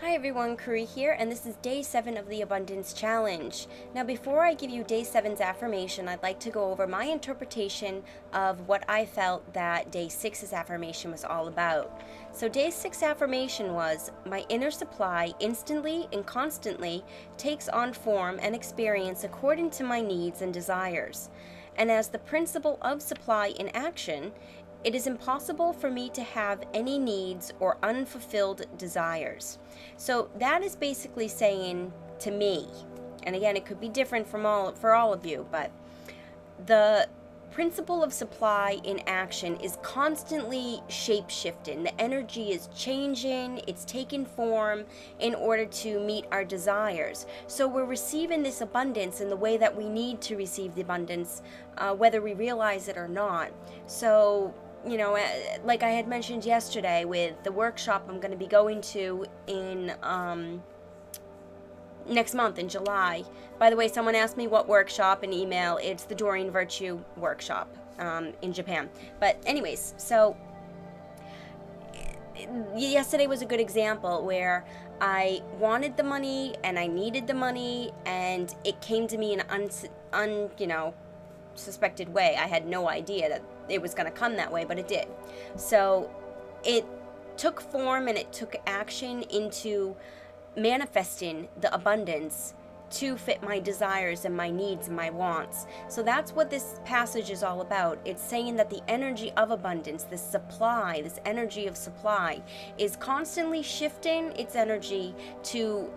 Hi everyone, Kuri here, and this is day 7 of the Abundance Challenge. Now before I give you day 7's affirmation, I'd like to go over my interpretation of what I felt that day 6's affirmation was all about. So day 6 affirmation was, my inner supply instantly and constantly takes on form and experience according to my needs and desires. And as the principle of supply in action, it is impossible for me to have any needs or unfulfilled desires. So that is basically saying to me, and again, it could be different for all of you, but the principle of supply in action is constantly shape-shifting. The energy is changing, it's taking form in order to meet our desires. So we're receiving this abundance in the way that we need to receive the abundance, whether we realize it or not. So, you know, like I had mentioned yesterday with the workshop I'm going to be going to in next month in July. By the way, someone asked me what workshop in email. It's the Doreen Virtue workshop in Japan. But anyways, so yesterday was a good example where I wanted the money and I needed the money, and it came to me in an suspected way. I had no idea that it was going to come that way, but it did. So it took form and it took action into manifesting the abundance to fit my desires and my needs and my wants. So that's what this passage is all about. It's saying that the energy of abundance, this supply, this energy of supply, is constantly shifting its energy to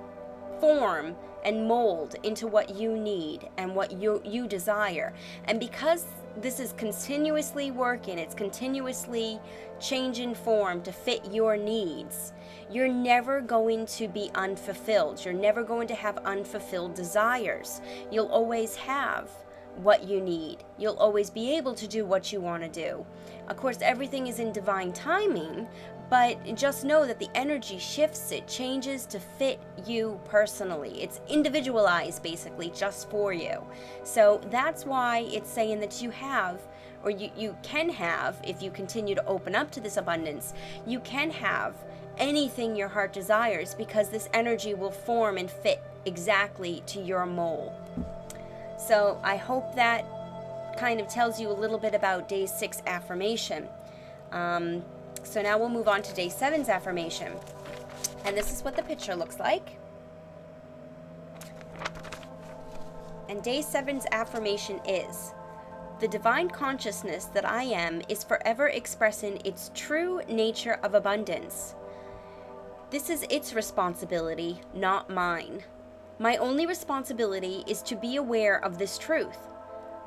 form and mold into what you need and what you desire. And because this is continuously working, it's continuously changing form to fit your needs, you're never going to be unfulfilled. You're never going to have unfulfilled desires. You'll always have what you need. You'll always be able to do what you want to do. Of course, everything is in divine timing, but just know that the energy shifts, it changes to fit you personally. It's individualized, basically, just for you. So that's why it's saying that you have, or you can have, if you continue to open up to this abundance, you can have anything your heart desires, because this energy will form and fit exactly to your mold. So I hope that kind of tells you a little bit about day 6 affirmation. So now we'll move on to day 7's affirmation. And this is what the picture looks like. And day 7's affirmation is, the divine consciousness that I am is forever expressing its true nature of abundance. This is its responsibility, not mine. My only responsibility is to be aware of this truth.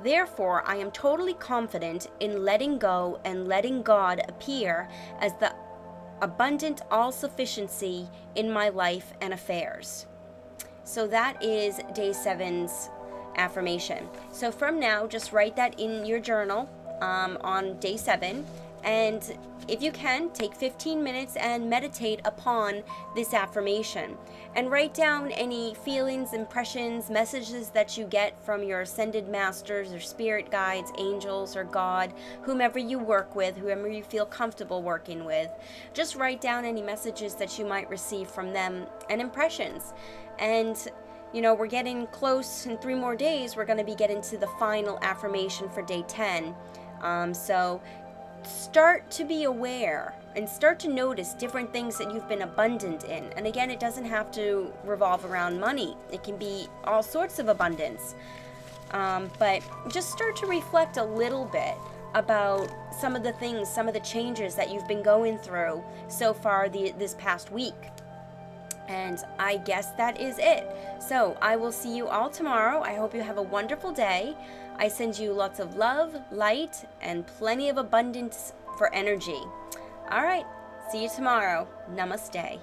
Therefore, I am totally confident in letting go and letting God appear as the abundant all-sufficiency in my life and affairs. So that is day 7's affirmation. So from now, just write that in your journal on day 7. And if you can, take 15 minutes and meditate upon this affirmation. And write down any feelings, impressions, messages that you get from your ascended masters or spirit guides, angels, or God, whomever you work with, whomever you feel comfortable working with. Just write down any messages that you might receive from them and impressions. And you know, we're getting close. In 3 more days, we're going to be getting to the final affirmation for day 10. So start to be aware and start to notice different things that you've been abundant in. And again, it doesn't have to revolve around money. It can be all sorts of abundance. But just start to reflect a little bit about some of the things, some of the changes that you've been going through so far this past week. And I guess that is it. So I will see you all tomorrow. I hope you have a wonderful day. I send you lots of love, light, and plenty of abundance for energy. All right, see you tomorrow. Namaste.